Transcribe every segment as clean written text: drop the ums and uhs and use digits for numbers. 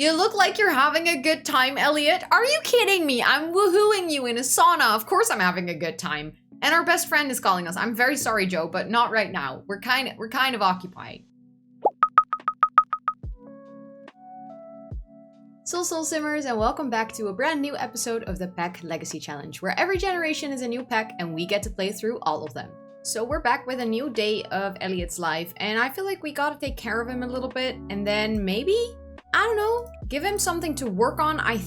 You look like you're having a good time, Elliot. Are you kidding me? I'm woohooing you in a sauna. Of course I'm having a good time. And our best friend is calling us. I'm very sorry, Joe, but not right now. We're kind of occupied. Soul Simmers, and welcome back to a brand new episode of the Pack Legacy Challenge, where every generation is a new pack and we get to play through all of them. So we're back with a new day of Elliot's life, and I feel like we gotta take care of him a little bit, and then maybe, I don't know, give him something to work on. I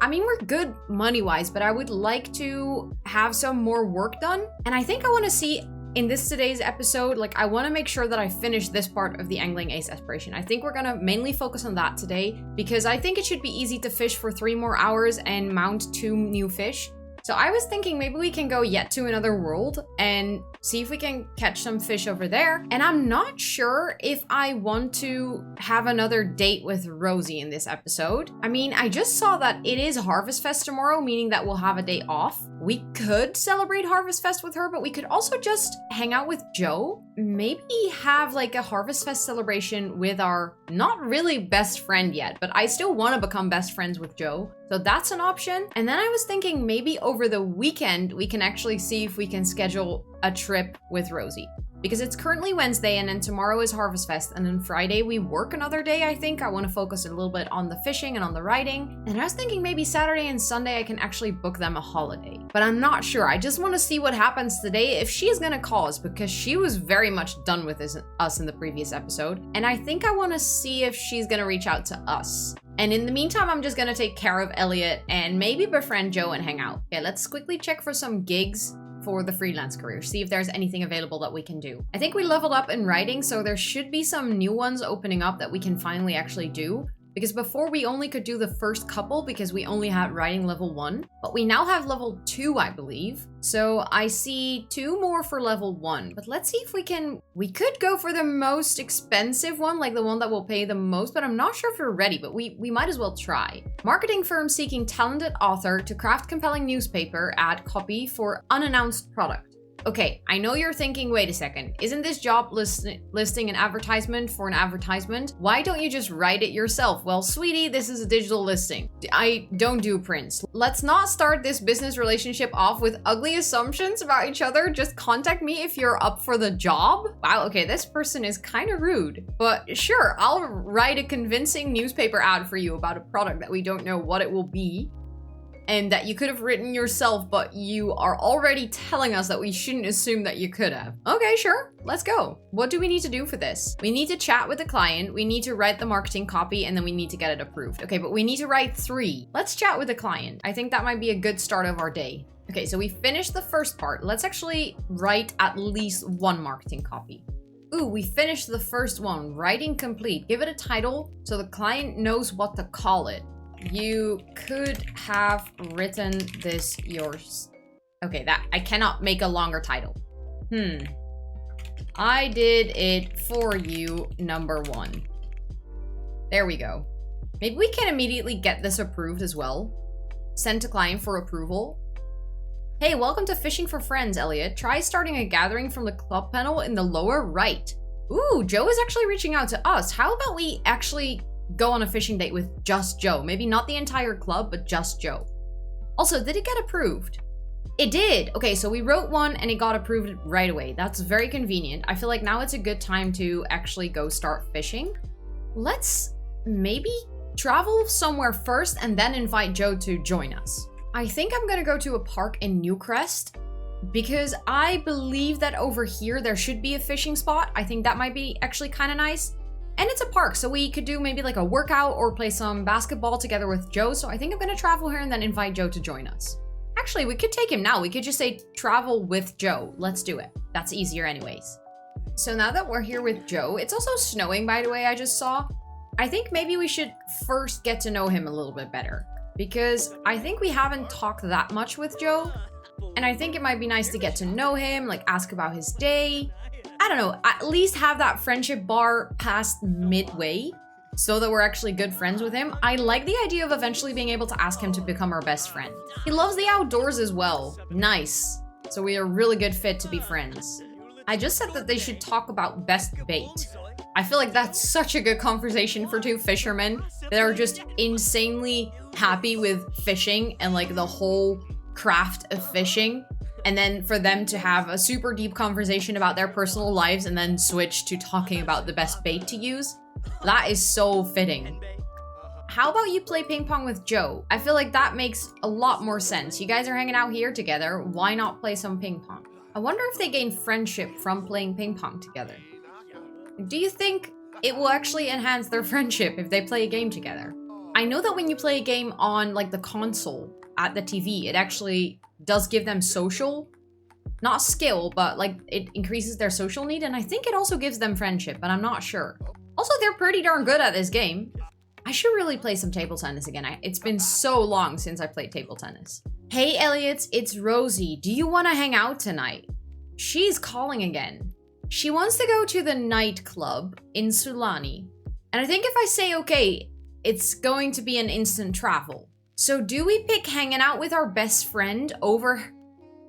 mean, we're good money-wise, but I would like to have some more work done. And I think I want to see in today's episode, like, I want to make sure that I finish this part of the Angling Ace aspiration. I think we're going to mainly focus on that today, because I think it should be easy to fish for 3 more hours and mount 2 new fish. So I was thinking maybe we can go yet to another world and see if we can catch some fish over there. And I'm not sure if I want to have another date with Rosie in this episode. I mean, I just saw that it is Harvest Fest tomorrow, meaning that we'll have a day off. We could celebrate Harvest Fest with her, but we could also just hang out with Joe. Maybe have like a Harvest Fest celebration with our not really best friend yet, but I still want to become best friends with Joe. So that's an option. And then I was thinking maybe over the weekend, we can actually see if we can schedule a trip with Rosie. Because it's currently Wednesday and then tomorrow is Harvest Fest, and then Friday we work another day, I think. I want to focus a little bit on the fishing and on the riding. And I was thinking maybe Saturday and Sunday I can actually book them a holiday. But I'm not sure. I just want to see what happens today if she's gonna call us, because she was very much done with us in the previous episode. And I think I want to see if she's gonna reach out to us. And in the meantime, I'm just gonna take care of Elliot and maybe befriend Joe and hang out. Okay, let's quickly check for some gigs for the freelance career, see if there's anything available that we can do. I think we leveled up in writing, so there should be some new ones opening up that we can finally actually do. Because before we only could do the first couple because we only had writing level 1, but we now have level 2, I believe. So I see 2 more for level 1, but let's see if we could go for the most expensive one, like the one that will pay the most, but I'm not sure if we're ready, but we might as well try. Marketing firm seeking talented author to craft compelling newspaper ad copy for unannounced product. Okay, I know you're thinking, wait a second, isn't this job listing an advertisement for an advertisement? Why don't you just write it yourself? Well, sweetie, this is a digital listing. I don't do prints. Let's not start this business relationship off with ugly assumptions about each other. Just contact me if you're up for the job. Wow, okay, this person is kind of rude. But sure, I'll write a convincing newspaper ad for you about a product that we don't know what it will be, and that you could have written yourself, but you are already telling us that we shouldn't assume that you could have. Okay, sure, let's go. What do we need to do for this? We need to chat with the client, we need to write the marketing copy, and then we need to get it approved. Okay, but we need to write 3. Let's chat with the client. I think that might be a good start of our day. Okay, so we finished the first part. Let's actually write at least 1 marketing copy. Ooh, we finished the first one. Writing complete. Give it a title so the client knows what to call it. You could have written this yours. Okay, that I cannot make a longer title. I did it for you, number 1. There we go. Maybe we can immediately get this approved as well. Send to client for approval. Hey, welcome to Fishing for Friends, Elliot. Try starting a gathering from the club panel in the lower right. Ooh, Joe is actually reaching out to us. How about we actually go on a fishing date with just Joe? Maybe not the entire club, but just Joe. Also, did it get approved? It did. Okay, so we wrote 1 and it got approved right away. That's very convenient. I feel like now it's a good time to actually go start fishing. Let's maybe travel somewhere first and then invite Joe to join us. I think I'm gonna go to a park in Newcrest because I believe that over here there should be a fishing spot. I think that might be actually kind of nice. And it's a park, so we could do maybe like a workout or play some basketball together with Joe. So I think I'm gonna travel here and then invite Joe to join us. Actually, we could take him now. We could just say travel with Joe. Let's do it. That's easier anyways. So now that we're here with Joe, it's also snowing, by the way, I just saw. I think maybe we should first get to know him a little bit better, because I think we haven't talked that much with Joe. And I think it might be nice to get to know him, like ask about his day. I don't know, at least have that friendship bar past midway so that we're actually good friends with him. I like the idea of eventually being able to ask him to become our best friend. He loves the outdoors as well. Nice. So we are a really good fit to be friends. I just said that they should talk about best bait. I feel like that's such a good conversation for two fishermen that are just insanely happy with fishing and like the whole craft of fishing. And then for them to have a super deep conversation about their personal lives and then switch to talking about the best bait to use. That is so fitting. How about you play ping pong with Joe? I feel like that makes a lot more sense. You guys are hanging out here together. Why not play some ping pong? I wonder if they gain friendship from playing ping pong together. Do you think it will actually enhance their friendship if they play a game together? I know that when you play a game on like the console at the TV, it actually does give them social, not skill, but like it increases their social need. And I think it also gives them friendship, but I'm not sure. Also, they're pretty darn good at this game. I should really play some table tennis again. It's been so long since I played table tennis. Hey, Elliot, it's Rosie. Do you want to hang out tonight? She's calling again. She wants to go to the nightclub in Sulani. And I think if I say okay, it's going to be an instant travel. So do we pick hanging out with our best friend over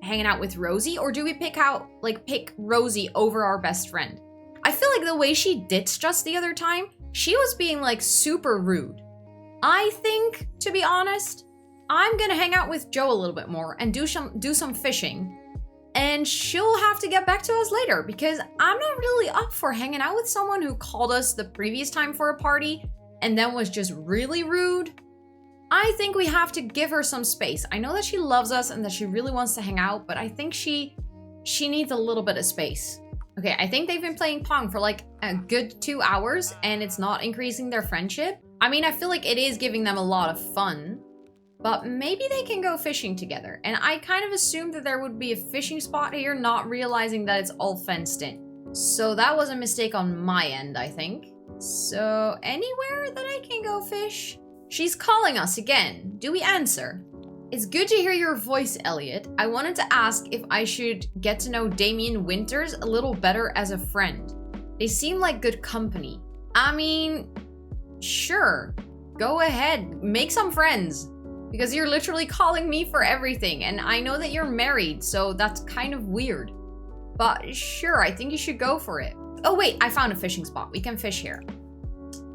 hanging out with Rosie? Or do we pick Rosie over our best friend? I feel like the way she ditched us the other time, she was being like super rude. I think, to be honest, I'm gonna hang out with Joe a little bit more and do some fishing. And she'll have to get back to us later because I'm not really up for hanging out with someone who called us the previous time for a party and then was just really rude. I think we have to give her some space. I know that she loves us and that she really wants to hang out, but I think she needs a little bit of space. Okay, I think they've been playing Pong for like a good 2 hours and it's not increasing their friendship. I mean, I feel like it is giving them a lot of fun, but maybe they can go fishing together. And I kind of assumed that there would be a fishing spot here, not realizing that it's all fenced in. So that was a mistake on my end, I think. So anywhere that I can go fish? She's calling us again. Do we answer? It's good to hear your voice, Elliot. I wanted to ask if I should get to know Damien Winters a little better as a friend. They seem like good company. I mean, sure. Go ahead. Make some friends. Because you're literally calling me for everything. And I know that you're married, so that's kind of weird. But sure, I think you should go for it. Oh wait, I found a fishing spot. We can fish here.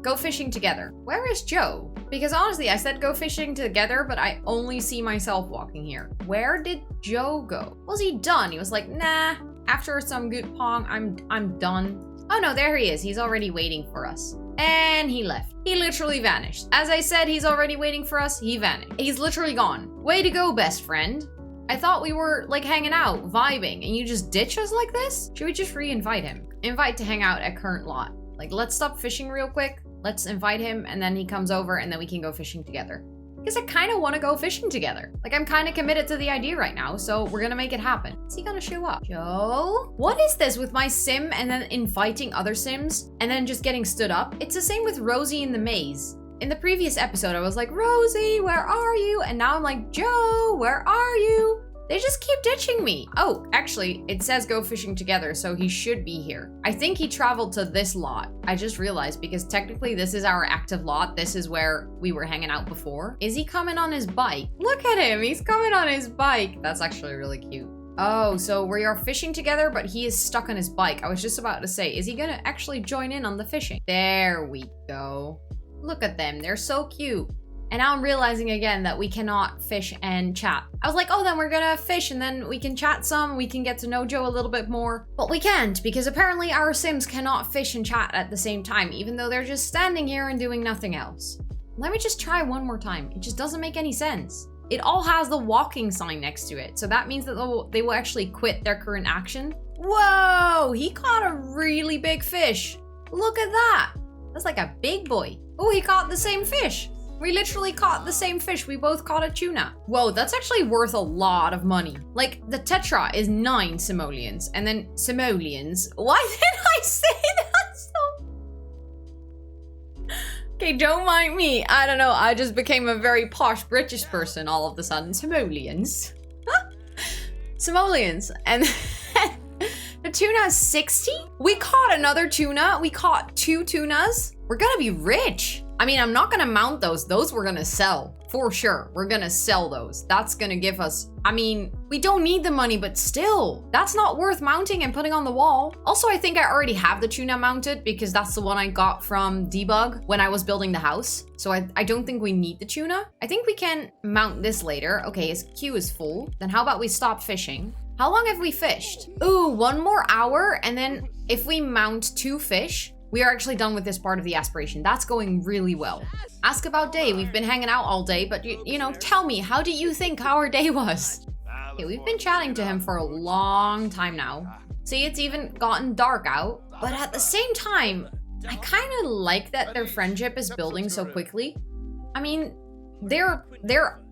Go fishing together. Where is Joe? Because honestly, I said go fishing together, but I only see myself walking here. Where did Joe go? Was he done? He was like, nah, after some good pong, I'm done. Oh no, there he is. He's already waiting for us. And he left. He literally vanished. As I said, he's already waiting for us. He vanished. He's literally gone. Way to go, best friend. I thought we were like hanging out, vibing, and you just ditch us like this? Should we just re-invite him? Invite to hang out at current lot. Like, let's stop fishing real quick. Let's invite him, and then he comes over, and then we can go fishing together. Because I kind of want to go fishing together. Like, I'm kind of committed to the idea right now, so we're gonna make it happen. Is he gonna show up? Joe? What is this with my sim and then inviting other sims, and then just getting stood up? It's the same with Rosie in the maze. In the previous episode, I was like, Rosie, where are you? And now I'm like, Joe, where are you? They just keep ditching me. Oh, actually, it says go fishing together, so he should be here. I think he traveled to this lot. I just realized because technically this is our active lot. This is where we were hanging out before. Is he coming on his bike? Look at him, he's coming on his bike. That's actually really cute. Oh, so we are fishing together, but he is stuck on his bike. I was just about to say, is he gonna actually join in on the fishing? There we go. Look at them, they're so cute. And now I'm realizing again that we cannot fish and chat. I was like, oh, then we're gonna fish and then we can chat some, we can get to know Joe a little bit more. But we can't, because apparently our Sims cannot fish and chat at the same time, even though they're just standing here and doing nothing else. Let me just try one more time. It just doesn't make any sense. It all has the walking sign next to it, so that means that they will actually quit their current action. Whoa, he caught a really big fish. Look at that. That's like a big boy. Oh, he caught the same fish. We literally caught the same fish. We both caught a tuna. Whoa, that's actually worth a lot of money. Like, the tetra is 9 simoleons. And then simoleons. Why did I say that so? Okay, don't mind me. I don't know. I just became a very posh British person all of a sudden. Simoleons. Simoleons. And the tuna is 60? We caught another tuna. We caught 2 tunas. We're gonna be rich. I mean, I'm not gonna mount those. Those we're gonna sell, for sure. We're gonna sell those. That's gonna give us, I mean, we don't need the money, but still, that's not worth mounting and putting on the wall. Also, I think I already have the tuna mounted because that's the one I got from Debug when I was building the house. So I don't think we need the tuna. I think we can mount this later. Okay, his queue is full. Then how about we stop fishing? How long have we fished? Ooh, 1 more hour. And then if we mount 2 fish, we are actually done with this part of the aspiration. That's going really well. Ask about day. We've been hanging out all day, but you know, tell me, how do you think our day was? Okay, we've been chatting to him for a long time now. See, it's even gotten dark out. But at the same time, I kind of like that their friendship is building so quickly. I mean, they're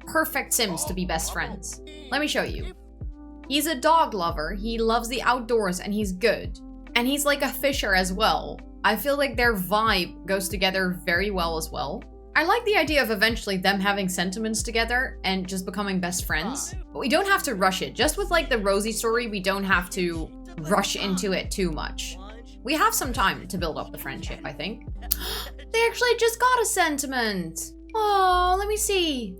perfect Sims to be best friends. Let me show you. He's a dog lover, he loves the outdoors, and he's good. And he's like a fisher as well. I feel like their vibe goes together very well as well. I like the idea of eventually them having sentiments together and just becoming best friends. But we don't have to rush it. Just with like the Rosie story, we don't have to rush into it too much. We have some time to build up the friendship, I think. They actually just got a sentiment. Oh, let me see.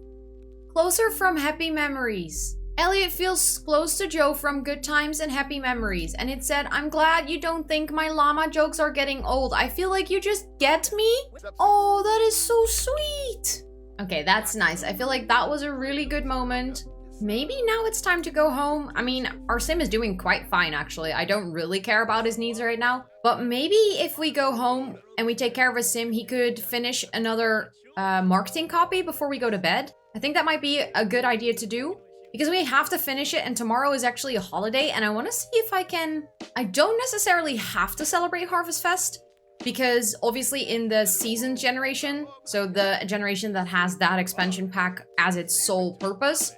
Closer from happy memories. Elliot feels close to Joe from good times and happy memories. And it said, I'm glad you don't think my llama jokes are getting old. I feel like you just get me. Oh, that is so sweet. Okay, that's nice. I feel like that was a really good moment. Maybe now it's time to go home. I mean, our sim is doing quite fine, actually. I don't really care about his needs right now. But maybe if we go home and we take care of his sim, he could finish another marketing copy before we go to bed. I think that might be a good idea to do. Because we have to finish it, and tomorrow is actually a holiday, and I want to see if I can... I don't necessarily have to celebrate Harvest Fest, because obviously in the Seasons generation, so the generation that has that expansion pack as its sole purpose,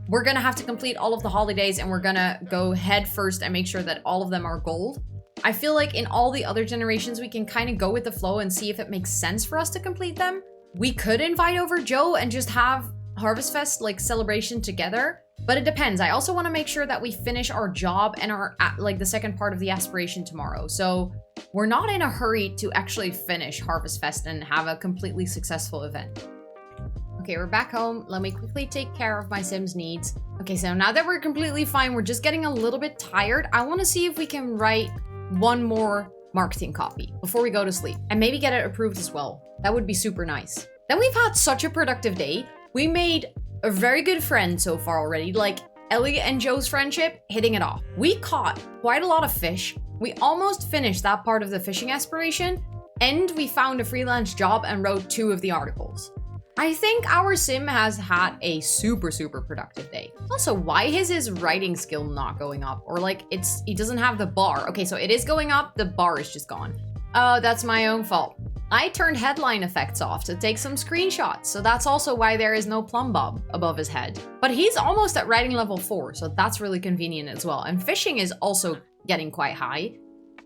we're gonna have to complete all of the holidays, and we're gonna go head first and make sure that all of them are gold. I feel like in all the other generations, we can kind of go with the flow and see if it makes sense for us to complete them. We could invite over Joe and just have Harvest Fest like celebration together, but it depends. I also want to make sure that we finish our job and our like the second part of the aspiration tomorrow. So we're not in a hurry to actually finish Harvest Fest and have a completely successful event. Okay, we're back home. Let me quickly take care of my Sim's needs. Okay, so now that we're completely fine, we're just getting a little bit tired. I want to see if we can write 1 more marketing copy before we go to sleep and maybe get it approved as well. That would be super nice. Then we've had such a productive day. We made a very good friend so far already, like Ellie and Joe's friendship, hitting it off. We caught quite a lot of fish. We almost finished that part of the fishing aspiration, and we found a freelance job and wrote 2 of the articles. I think our sim has had a super productive day. Also, why is his writing skill not going up? Or like he doesn't have the bar. Okay, so it is going up, the bar is just gone. Oh, that's my own fault. I turned headline effects off to take some screenshots, so that's also why there is no plumb bob above his head. But he's almost at writing level 4, so that's really convenient as well. And fishing is also getting quite high,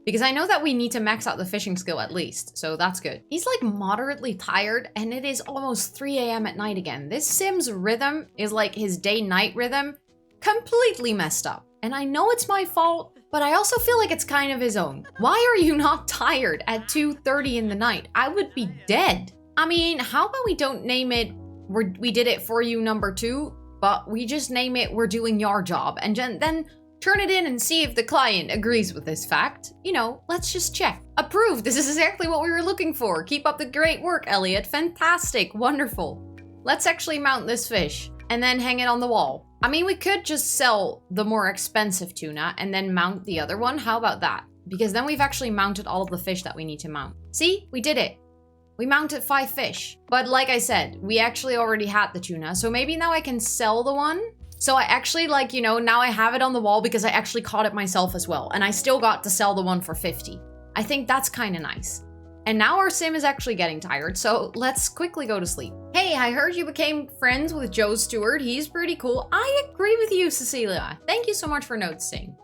because I know that we need to max out the fishing skill at least, so that's good. He's like moderately tired, and it is almost 3 a.m. at night again. This sim's rhythm is like his day-night rhythm, completely messed up. And I know it's my fault, but I also feel like it's kind of his own. Why are you not tired at 2:30 in the night? I would be dead. I mean, how about we don't name it, we did it for you number 2, but we just name it, we're doing your job, and then turn it in and see if the client agrees with this fact. You know, let's just check. Approved, this is exactly what we were looking for. Keep up the great work, Elliot. Fantastic, wonderful. Let's actually mount this fish and then hang it on the wall. I mean, we could just sell the more expensive tuna and then mount the other one. How about that? Because then we've actually mounted all of the fish that we need to mount. See, we did it. We mounted 5 fish. But like I said, we actually already had the tuna. So maybe now I can sell the one. So I actually like, you know, now I have it on the wall because I actually caught it myself as well. And I still got to sell the one for 50. I think that's kind of nice. And now our sim is actually getting tired, so let's quickly go to sleep. Hey, I heard you became friends with Joe's steward. He's pretty cool. I agree with you, Cecilia. Thank you so much for noticing.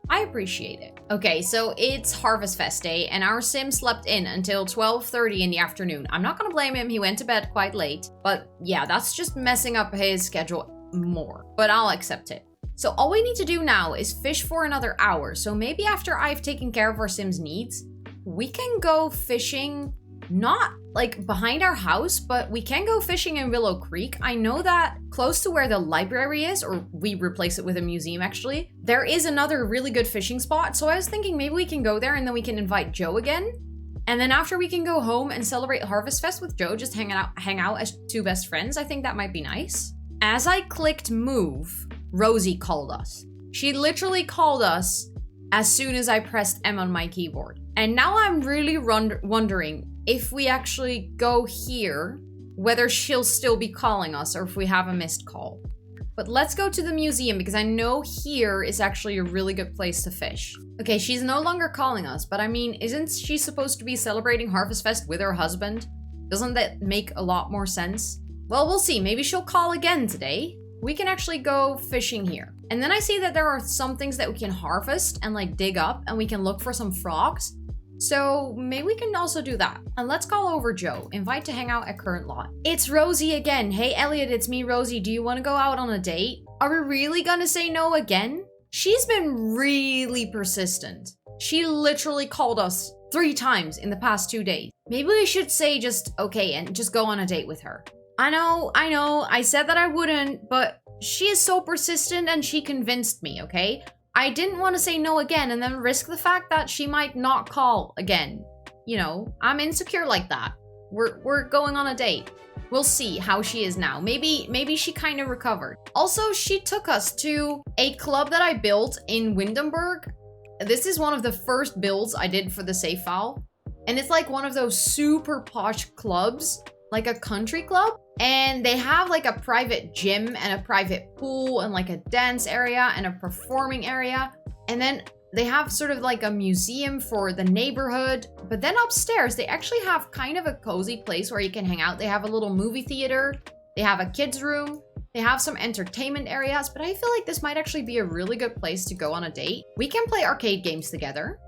I appreciate it. Okay, so it's Harvest Fest day, and our sim slept in until 12:30 in the afternoon. I'm not gonna blame him, he went to bed quite late. But yeah, that's just messing up his schedule more, but I'll accept it. So all we need to do now is fish for another hour. So maybe after I've taken care of our sim's needs, we can go fishing, not like behind our house, but we can go fishing in Willow Creek. I know that close to where the library is, or we replace it with a museum actually, there is another really good fishing spot. So I was thinking maybe we can go there and then we can invite Joe again. And then after we can go home and celebrate Harvest Fest with Joe, just hang out as two best friends. I think that might be nice. As I clicked move, Rosie called us. She literally called us as soon as I pressed M on my keyboard. And now I'm really wondering if we actually go here, whether she'll still be calling us or if we have a missed call. But let's go to the museum because I know here is actually a really good place to fish. Okay, she's no longer calling us, but I mean, isn't she supposed to be celebrating Harvest Fest with her husband? Doesn't that make a lot more sense? Well, we'll see. Maybe she'll call again today. We can actually go fishing here. And then I see that there are some things that we can harvest and like dig up, and we can look for some frogs. So maybe we can also do that. And let's call over Joe. Invite to hang out at current lot. It's Rosie again. Hey, Elliot, it's me, Rosie. Do you want to go out on a date? Are we really gonna say no again? She's been really persistent. She literally called us 3 times in the past 2 days. Maybe we should say just okay and just go on a date with her. I know. I said that I wouldn't, but she is so persistent and she convinced me, okay? I didn't want to say no again and then risk the fact that she might not call again. You know, I'm insecure like that. We're going on a date. We'll see how she is now. Maybe she kind of recovered. Also, she took us to a club that I built in Windenburg. This is one of the first builds I did for the save file. And it's like one of those super posh clubs, like a country club. And they have like a private gym and a private pool and like a dance area and a performing area. And then they have sort of like a museum for the neighborhood. But then upstairs, they actually have kind of a cozy place where you can hang out. They have a little movie theater. They have a kids room. They have some entertainment areas. But I feel like this might actually be a really good place to go on a date. We can play arcade games together.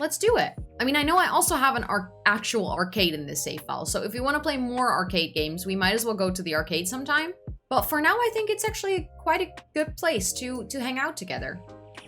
Let's do it. I mean, I know I also have an actual arcade in this save file, so if we want to play more arcade games, we might as well go to the arcade sometime. But for now, I think it's actually quite a good place to hang out together.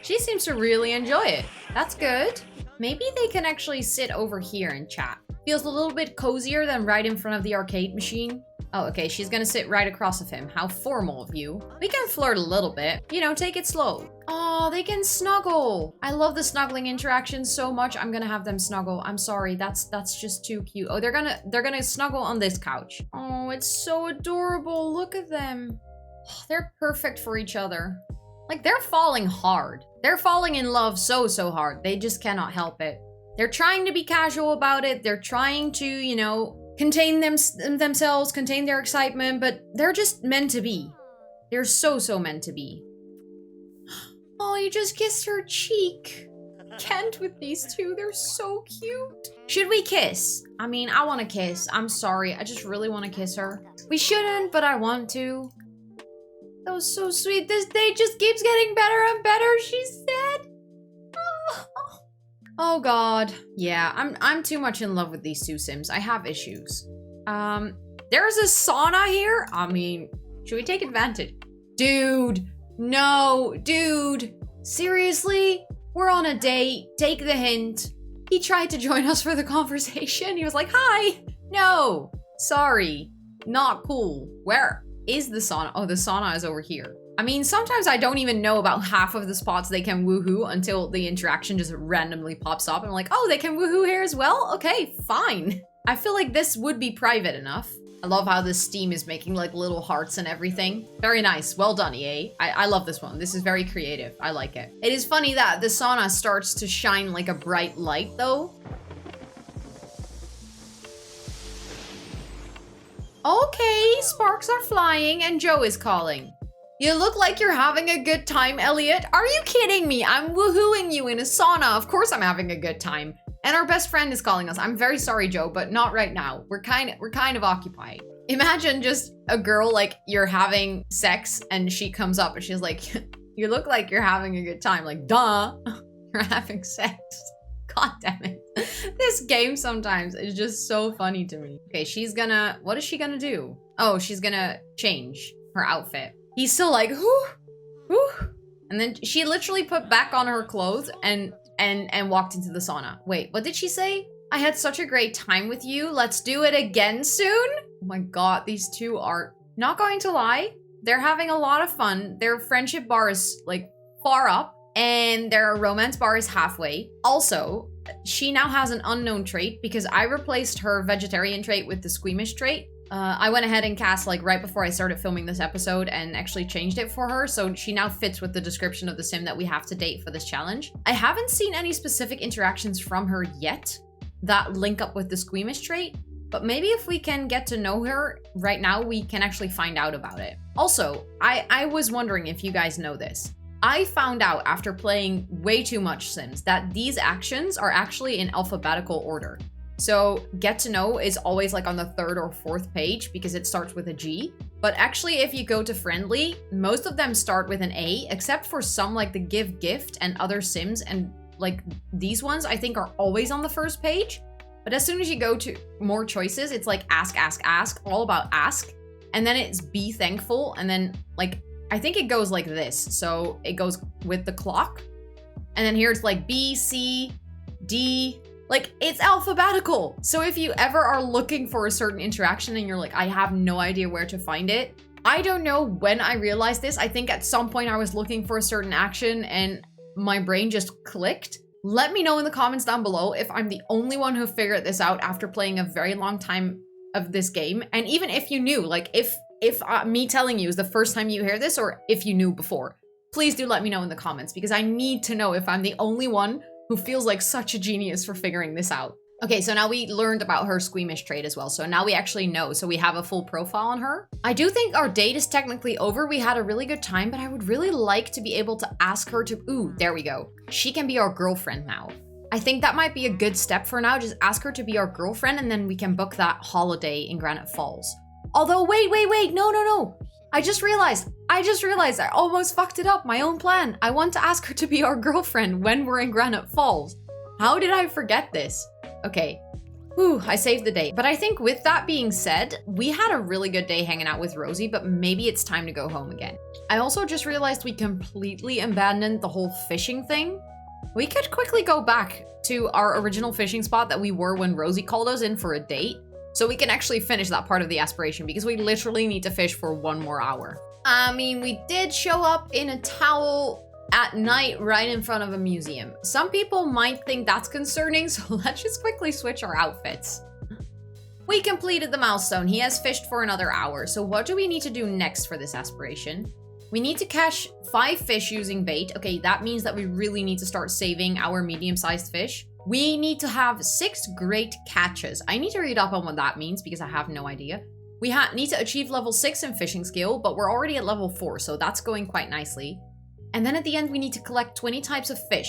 She seems to really enjoy it. That's good. Maybe they can actually sit over here and chat. Feels a little bit cozier than right in front of the arcade machine. Oh, okay, she's gonna sit right across of him. How formal of you. We can flirt a little bit. You know, take it slow. Oh, they can snuggle. I love the snuggling interactions so much. I'm gonna have them snuggle. I'm sorry, that's just too cute. Oh, they're gonna snuggle on this couch. Oh, it's so adorable. Look at them. Oh, they're perfect for each other. Like, they're falling hard. They're falling in love so hard. They just cannot help it. They're trying to be casual about it. They're trying to, you know, contain themselves, contain their excitement, but they're just meant to be. They're so meant to be. Oh, you just kissed her cheek. Can't with these two, they're so cute. Should we kiss? I mean, I want to kiss. I'm sorry, I just really want to kiss her. We shouldn't, but I want to. That was so sweet. This day just keeps getting better and better, she said. Oh god. Yeah, I'm too much in love with these two Sims. I have issues. There's a sauna here? I mean, should we take advantage? Dude, no, dude. Seriously? We're on a date. Take the hint. He tried to join us for the conversation. He was like, hi. No, sorry. Not cool. Where is the sauna? Oh, the sauna is over here. I mean, sometimes I don't even know about half of the spots they can woohoo until the interaction just randomly pops up. And I'm like, oh, they can woohoo here as well? Okay, fine. I feel like this would be private enough. I love how this Steam is making like little hearts and everything. Very nice. Well done, EA. I love this one. This is very creative. I like it. It is funny that the sauna starts to shine like a bright light though. Okay, sparks are flying and Joe is calling. You look like you're having a good time, Elliot. Are you kidding me? I'm woohooing you in a sauna. Of course I'm having a good time. And our best friend is calling us. I'm very sorry, Joe, but not right now. We're kind of occupied. Imagine just a girl like you're having sex and she comes up and she's like, you look like you're having a good time. Like, duh, you're having sex. God damn it. This game sometimes is just so funny to me. Okay, what is she gonna do? Oh, she's gonna change her outfit. He's still like, whoo, whoo. And then she literally put back on her clothes and walked into the sauna. Wait, what did she say? I had such a great time with you. Let's do it again soon. Oh my god, these two are not going to lie. They're having a lot of fun. Their friendship bar is like far up and their romance bar is halfway. Also, she now has an unknown trait because I replaced her vegetarian trait with the squeamish trait. I went ahead and cast like right before I started filming this episode and actually changed it for her, so she now fits with the description of the sim that we have to date for this challenge. I haven't seen any specific interactions from her yet that link up with the squeamish trait, but maybe if we can get to know her right now, we can actually find out about it. Also, I was wondering if you guys know this. I found out after playing way too much Sims that these actions are actually in alphabetical order. So get to know is always like on the 3rd or 4th page because it starts with a G. But actually, if you go to friendly, most of them start with an A, except for some like the give gift and other Sims, and like these ones I think are always on the 1st page. But as soon as you go to more choices, it's like ask, ask, ask, all about ask. And then it's be thankful. And then like, I think it goes like this. So it goes with the clock. And then here it's like B, C, D, like it's alphabetical. So if you ever are looking for a certain interaction and you're like, I have no idea where to find it. I don't know when I realized this. I think at some point I was looking for a certain action and my brain just clicked. Let me know in the comments down below if I'm the only one who figured this out after playing a very long time of this game. And even if you knew, like if me telling you is the first time you hear this, or if you knew before, please do let me know in the comments because I need to know if I'm the only one who feels like such a genius for figuring this out. Okay, so now we learned about her squeamish trait as well. So now we actually know. So we have a full profile on her. I do think our date is technically over. We had a really good time, but I would really like to be able to ask her to, ooh, there we go. She can be our girlfriend now. I think that might be a good step for now. Just ask her to be our girlfriend and then we can book that holiday in Granite Falls. Although, wait, no. I just realized I almost fucked it up, my own plan. I want to ask her to be our girlfriend when we're in Granite Falls. How did I forget this? Okay, whew, I saved the day. But I think with that being said, we had a really good day hanging out with Rosie, but maybe it's time to go home again. I also just realized we completely abandoned the whole fishing thing. We could quickly go back to our original fishing spot that we were when Rosie called us in for a date. So we can actually finish that part of the aspiration because we literally need to fish for 1 more hour. I mean, we did show up in a towel at night right in front of a museum. Some people might think that's concerning, so let's just quickly switch our outfits. We completed the milestone. He has fished for another hour. So what do we need to do next for this aspiration? We need to catch 5 fish using bait. Okay, that means that we really need to start saving our medium-sized fish. We need to have 6 great catches. I need to read up on what that means because I have no idea. We need to achieve level 6 in fishing skill, but we're already at level 4, so that's going quite nicely. And then at the end, we need to collect 20 types of fish.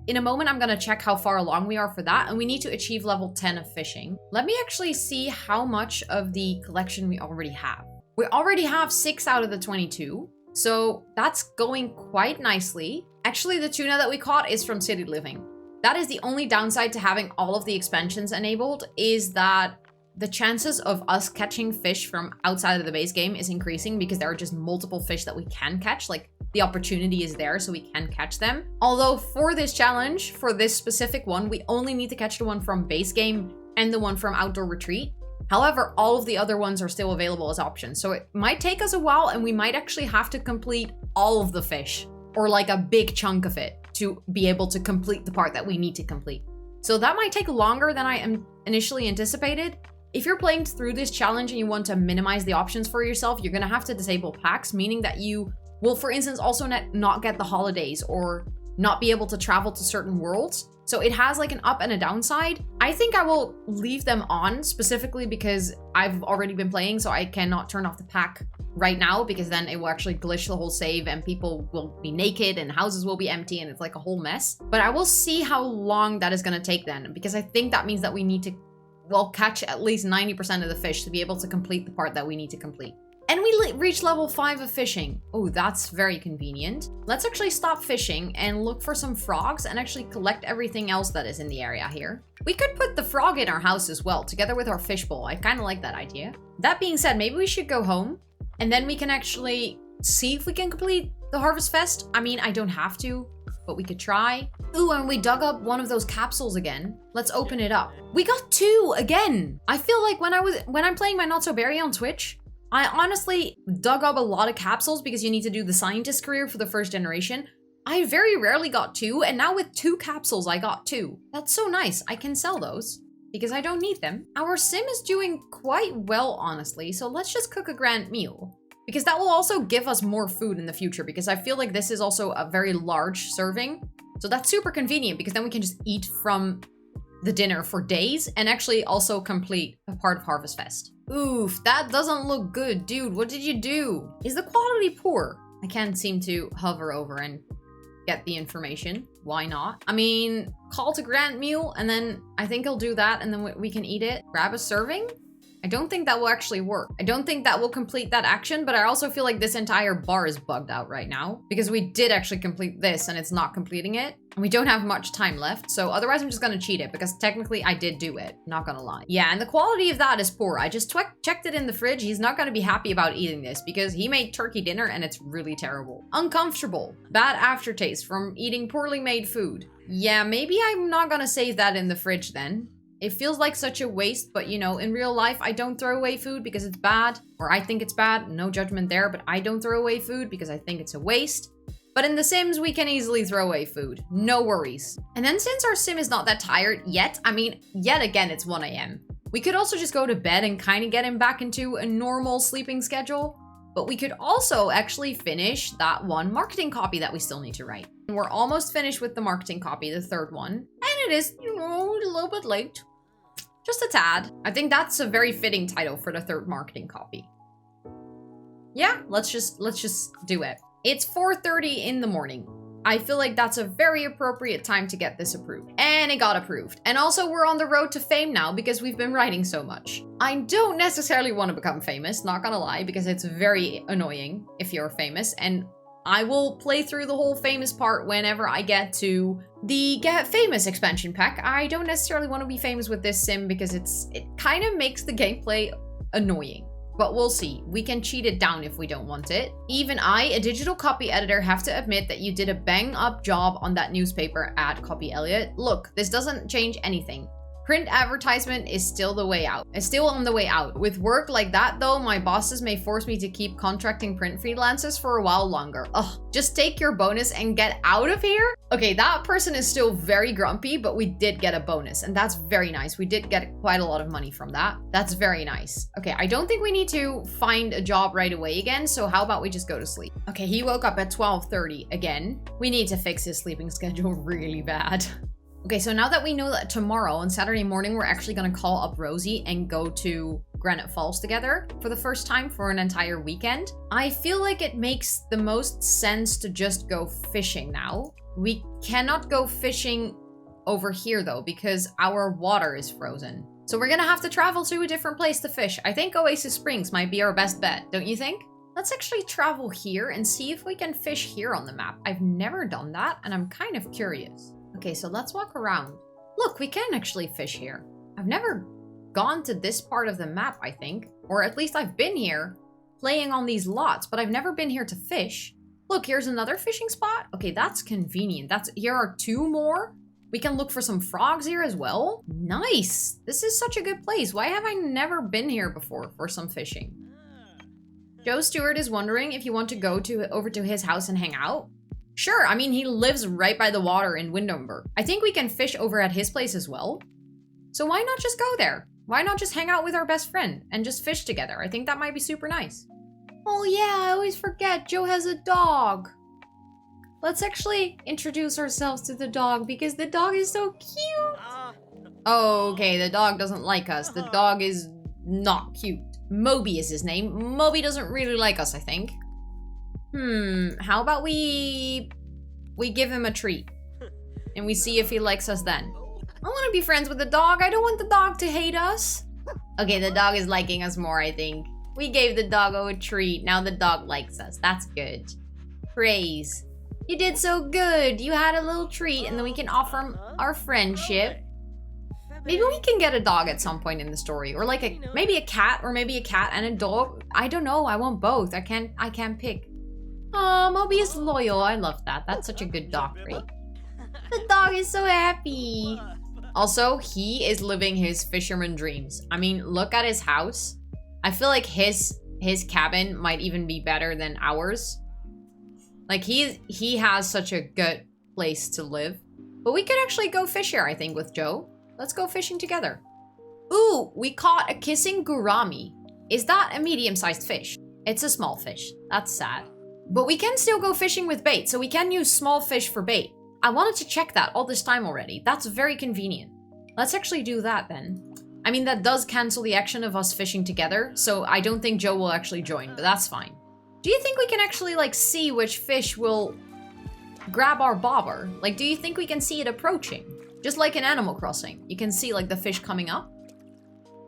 In a moment, I'm gonna check how far along we are for that, and we need to achieve level 10 of fishing. Let me actually see how much of the collection we already have. We already have 6 out of the 22, so that's going quite nicely. Actually, the tuna that we caught is from City Living. That is the only downside to having all of the expansions enabled, is that the chances of us catching fish from outside of the base game is increasing because there are just multiple fish that we can catch. Like, the opportunity is there, so we can catch them. Although for this challenge, for this specific one, we only need to catch the one from base game and the one from Outdoor Retreat. However, all of the other ones are still available as options. So it might take us a while and we might actually have to complete all of the fish, or like a big chunk of it, to be able to complete the part that we need to complete. So that might take longer than I initially anticipated. If you're playing through this challenge and you want to minimize the options for yourself, you're gonna have to disable packs, meaning that you will, for instance, also not get the holidays or not be able to travel to certain worlds. So it has like an up and a downside. I think I will leave them on specifically because I've already been playing, so I cannot turn off the pack right now because then it will actually glitch the whole save and people will be naked and houses will be empty and it's like a whole mess. But I will see how long that is gonna take then, because I think that means that we need to, well, catch at least 90% of the fish to be able to complete the part that we need to complete. And we reached level 5 of fishing. Oh, that's very convenient. Let's actually stop fishing and look for some frogs and actually collect everything else that is in the area here. We could put the frog in our house as well, together with our fishbowl. I kind of like that idea. That being said, maybe we should go home and then we can actually see if we can complete the Harvest Fest. I mean, I don't have to, but we could try. Ooh, and we dug up one of those capsules again. Let's open it up. We got 2 again. I feel like when I'm playing my Not So Berry on Twitch, I honestly dug up a lot of capsules because you need to do the scientist career for the first generation. I very rarely got 2, and now with 2 capsules, I got 2. That's so nice. I can sell those because I don't need them. Our sim is doing quite well, honestly, so let's just cook a grand meal. Because that will also give us more food in the future, because I feel like this is also a very large serving. So that's super convenient, because then we can just eat from the dinner for days and actually also complete a part of Harvest Fest. Oof, that doesn't look good. Dude, what did you do? Is the quality poor? I can't seem to hover over and get the information. Why not? I mean, call to grand meal, and then I think he'll do that, and then we can eat it. Grab a serving? I don't think that will actually work. I don't think that will complete that action, but I also feel like this entire bar is bugged out right now because we did actually complete this and it's not completing it. And we don't have much time left, so otherwise I'm just gonna cheat it because technically I did do it, not gonna lie. Yeah, and the quality of that is poor. I just checked it in the fridge. He's not gonna be happy about eating this because he made turkey dinner and it's really terrible. Uncomfortable. Bad aftertaste from eating poorly made food. Yeah, maybe I'm not gonna save that in the fridge then. It feels like such a waste, but you know, in real life, I don't throw away food because it's bad, or I think it's bad. No judgment there, but I don't throw away food because I think it's a waste. But in The Sims, we can easily throw away food. No worries. And then since our sim is not that tired yet, I mean, yet again, it's 1 a.m. We could also just go to bed and kind of get him back into a normal sleeping schedule. But we could also actually finish that one marketing copy that we still need to write. And we're almost finished with the marketing copy, the 3rd one. And it is, you know, a little bit late. Just a tad. I think that's a very fitting title for the 3rd marketing copy. Yeah, let's just do it. It's 4:30 in the morning. I feel like that's a very appropriate time to get this approved. And it got approved. And also we're on the road to fame now because we've been writing so much. I don't necessarily want to become famous, not gonna lie, because it's very annoying if you're famous. And I will play through the whole famous part whenever I get to the Get Famous expansion pack. I don't necessarily want to be famous with this sim because it kind of makes the gameplay annoying. But we'll see. We can cheat it down if we don't want it. Even I, a digital copy editor, have to admit that you did a bang up job on that newspaper ad, Copy Elliot. Look, this doesn't change anything. Print advertisement is still the way out. It's still on the way out. With work like that though, my bosses may force me to keep contracting print freelancers for a while longer. Ugh, just take your bonus and get out of here? Okay, that person is still very grumpy, but we did get a bonus and that's very nice. We did get quite a lot of money from that. That's very nice. Okay, I don't think we need to find a job right away again, so how about we just go to sleep? Okay, he woke up at 12:30 again. We need to fix his sleeping schedule really bad. Okay, so now that we know that tomorrow on Saturday morning, we're actually gonna call up Rosie and go to Granite Falls together for the first time for an entire weekend, I feel like it makes the most sense to just go fishing now. We cannot go fishing over here though, because our water is frozen. So we're gonna have to travel to a different place to fish. I think Oasis Springs might be our best bet, don't you think? Let's actually travel here and see if we can fish here on the map. I've never done that and I'm kind of curious. Okay, so let's walk around. Look, we can actually fish here. I've never gone to this part of the map, I think. Or at least I've been here playing on these lots, but I've never been here to fish. Look, here's another fishing spot. Okay, that's convenient. Here are 2 more. We can look for some frogs here as well. Nice. This is such a good place. Why have I never been here before for some fishing? Joe Stewart is wondering if you want to go over to his house and hang out. Sure, I mean, he lives right by the water in Windenburg. I think we can fish over at his place as well. So why not just go there? Why not just hang out with our best friend and just fish together? I think that might be super nice. Oh yeah, I always forget, Joe has a dog. Let's actually introduce ourselves to the dog because the dog is so cute. Oh, okay, the dog doesn't like us. The dog is not cute. Moby is his name. Moby doesn't really like us, I think. How about we give him a treat and we see if he likes us then. I want to be friends with the dog. I don't want the dog to hate us. Okay, the dog is liking us more, I think. We gave the doggo a treat. Now the dog likes us. That's good. Praise. You did so good. You had a little treat and then we can offer him our friendship. Maybe we can get a dog at some point in the story, or like maybe a cat, or maybe a cat and a dog. I don't know. I want both. I can't pick. Oh, Moby is loyal. I love that. That's such a good dog break. The dog is so happy. Also, he is living his fisherman dreams. I mean, look at his house. I feel like his cabin might even be better than ours. Like, he has such a good place to live. But we could actually go fish here, I think, with Joe. Let's go fishing together. Ooh, we caught a kissing gourami. Is that a medium-sized fish? It's a small fish. That's sad. But we can still go fishing with bait, so we can use small fish for bait. I wanted to check that all this time already. That's very convenient. Let's actually do that then. I mean, that does cancel the action of us fishing together, so I don't think Joe will actually join, but that's fine. Do you think we can actually, like, see which fish will grab our bobber? Like, do you think we can see it approaching? Just like in Animal Crossing. You can see, like, the fish coming up.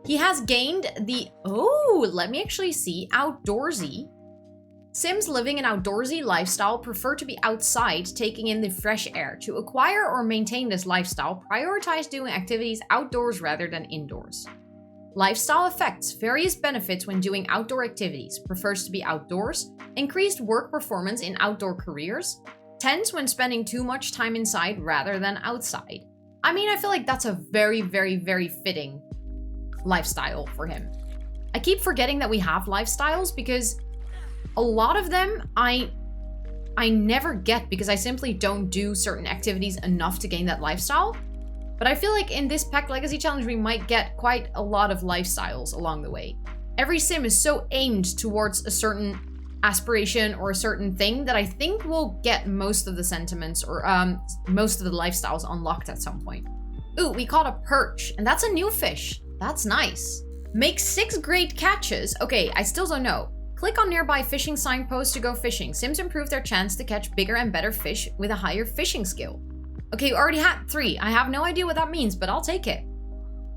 He has gained the... Oh, let me actually see. Outdoorsy. Sims living an outdoorsy lifestyle prefer to be outside, taking in the fresh air. To acquire or maintain this lifestyle, prioritize doing activities outdoors rather than indoors. Lifestyle effects. Various benefits when doing outdoor activities. Prefers to be outdoors. Increased work performance in outdoor careers. Tends when spending too much time inside rather than outside. I mean, I feel like that's a very, very, very fitting lifestyle for him. I keep forgetting that we have lifestyles because a lot of them I never get because I simply don't do certain activities enough to gain that lifestyle. But I feel like in this Pack Legacy Challenge, we might get quite a lot of lifestyles along the way. Every sim is so aimed towards a certain aspiration or a certain thing that I think we'll get most of the sentiments or most of the lifestyles unlocked at some point. Ooh, we caught a perch, and that's a new fish. That's nice. Make 6 great catches. Okay, I still don't know. Click on nearby fishing signpost to go fishing. Sims improve their chance to catch bigger and better fish with a higher fishing skill. Okay, we already had 3. I have no idea what that means, but I'll take it.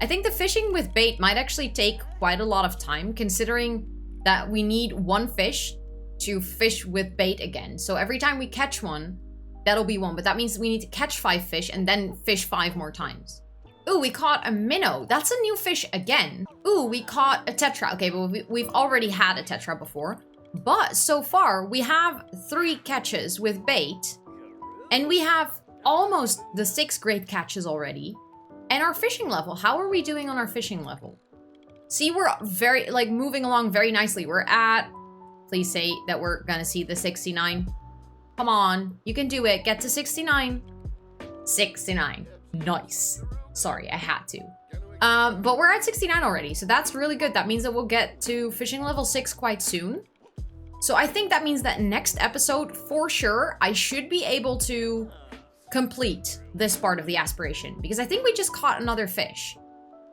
I think the fishing with bait might actually take quite a lot of time, considering that we need 1 fish to fish with bait again. So every time we catch one, that'll be 1. But that means we need to catch 5 fish and then fish 5 more times. Ooh, we caught a minnow. That's a new fish again. Ooh, we caught a tetra. Okay, but we've already had a tetra before. But so far, we have 3 catches with bait. And we have almost the 6 great catches already. And our fishing level, how are we doing on our fishing level? See, we're very, like, moving along very nicely. We're at, please say that we're gonna see the 69. Come on, you can do it. Get to 69. 69. Nice. Sorry, I had to. But we're at 69 already, so that's really good. That means that we'll get to fishing level 6 quite soon. So I think that means that next episode, for sure, I should be able to complete this part of the aspiration. Because I think we just caught another fish.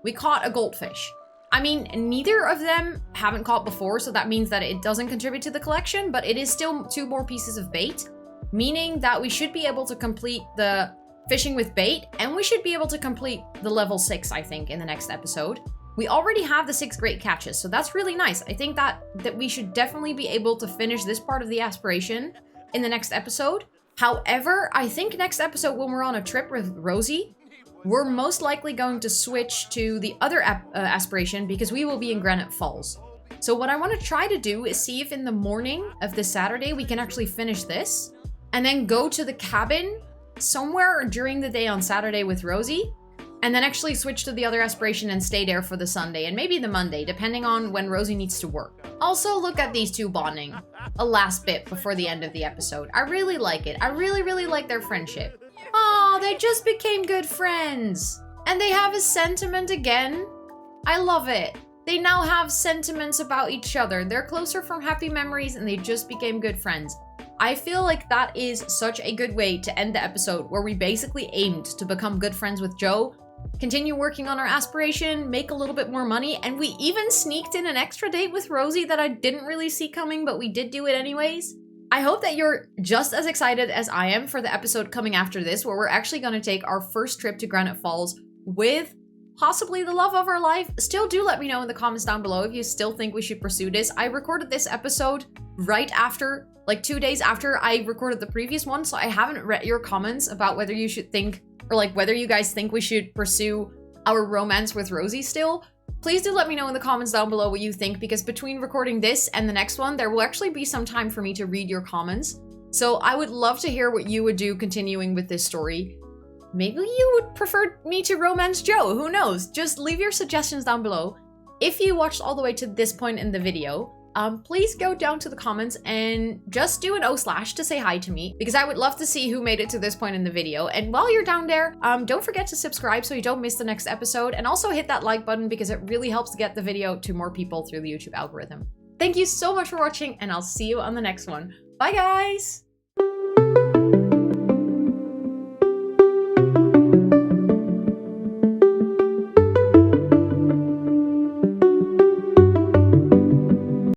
We caught a goldfish. I mean, neither of them haven't caught before, so that means that it doesn't contribute to the collection, but it is still 2 more pieces of bait, meaning that we should be able to complete the fishing with bait, and we should be able to complete the level 6, I think, in the next episode. We already have the 6 great catches, so that's really nice. I think that we should definitely be able to finish this part of the aspiration in the next episode. However, I think next episode when we're on a trip with Rosie, we're most likely going to switch to the other aspiration because we will be in Granite Falls. So what I want to try to do is see if in the morning of this Saturday we can actually finish this and then go to the cabin somewhere during the day on Saturday with Rosie, and then actually switch to the other aspiration and stay there for the Sunday and maybe the Monday, depending on when Rosie needs to work. Also, look at these 2 bonding. A last bit before the end of the episode. I really like it. I really, really like their friendship. Oh, they just became good friends. And they have a sentiment again. I love it. They now have sentiments about each other. They're closer from happy memories and they just became good friends. I feel like that is such a good way to end the episode where we basically aimed to become good friends with Joe, continue working on our aspiration, make a little bit more money, and we even sneaked in an extra date with Rosie that I didn't really see coming, but we did do it anyways. I hope that you're just as excited as I am for the episode coming after this, where we're actually going to take our first trip to Granite Falls with possibly the love of our life. Still do let me know in the comments down below if you still think we should pursue this. I recorded this episode right after, like 2 days after I recorded the previous one, so I haven't read your comments about whether you should think, or like whether you guys think we should pursue our romance with Rosie still. Please do let me know in the comments down below what you think, because between recording this and the next one, there will actually be some time for me to read your comments. So I would love to hear what you would do continuing with this story. Maybe you would prefer me to romance Joe, who knows? Just leave your suggestions down below. If you watched all the way to this point in the video, please go down to the comments and just do an O/ to say hi to me, because I would love to see who made it to this point in the video. And while you're down there, don't forget to subscribe so you don't miss the next episode, and also hit that like button because it really helps to get the video to more people through the YouTube algorithm. Thank you so much for watching, and I'll see you on the next one. Bye guys!